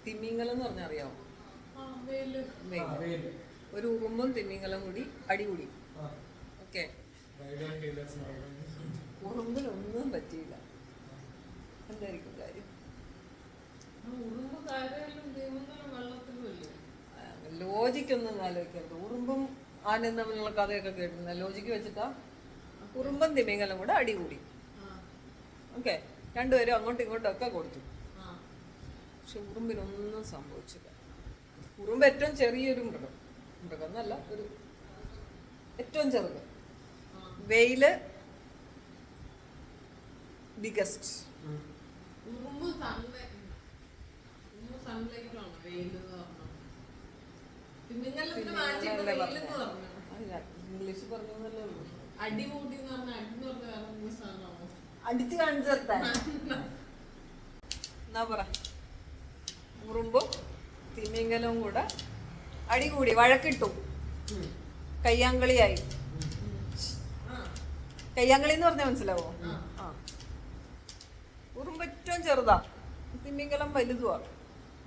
തിമിംഗലം എന്ന് പറഞ്ഞാൽ അറിയാമോ? വെയിൽ. ഒരു ഉറുമ്പും തിമിംഗലം കൂടി അടികൂടി. ഓക്കെ, ഉറുമ്പിനൊന്നും പറ്റിയില്ല. എന്തായിരിക്കും കാര്യം? ലോജിക്കൊന്നും ആലോചിക്കരുത്. ഉറുമ്പും ആനയും തമ്മിലുള്ള കഥയൊക്കെ കേട്ടിരുന്ന ലോജിക്ക് വെച്ചിട്ടാ ഉറുമ്പും തിമിംഗലം കൂടെ അടികൂടി. ഓക്കെ, രണ്ടുപേരും അങ്ങോട്ടും ഇങ്ങോട്ടും ഒക്കെ കൊടുത്തു. പക്ഷെ ഉറുമ്പിനൊന്നും സംഭവിച്ചില്ല. ഉറുമ്പ് ഏറ്റവും ചെറിയൊരു മൃഗം എന്നല്ല, ഒരു ഏറ്റവും ചെറുത്. വെയില് ബിഗസ്റ്റ്. ഇംഗ്ലീഷ് പറഞ്ഞല്ലേ ഉള്ളൂ. അടിച്ചു കാണിച്ചെടുത്താ എന്നാ പറ. ഉറുമ്പും തിമിംഗലവും കൂടെ അടികൂടി, വഴക്കിട്ടു, കയ്യാങ്കളിയായി. കയ്യാങ്കളി എന്ന് പറഞ്ഞാൽ മനസ്സിലാവോ? ആ, ഉറുമ്പ് ഏറ്റവും ചെറുതാ, തിമിംഗലം വലുതുവാ.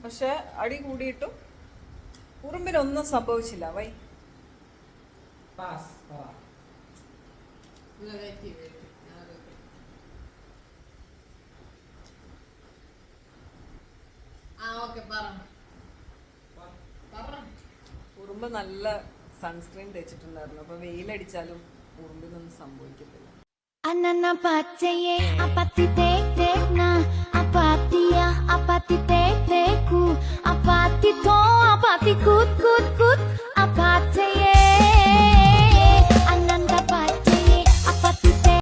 പക്ഷെ അടി കൂടിയിട്ടും ഉറുമ്പിനൊന്നും സംഭവിച്ചില്ല. വൈ ഉറുമ്പ് നല്ല സൺസ്ക്രീൻ തേച്ചിട്ടുണ്ടായിരുന്നു. അപ്പൊ വെയിലടിച്ചാലും ഉറുമ്പിനൊന്നും സംഭവിക്കത്തില്ല. Anana patseye apati tek tek na apatiya apati tek teku apati to apati kut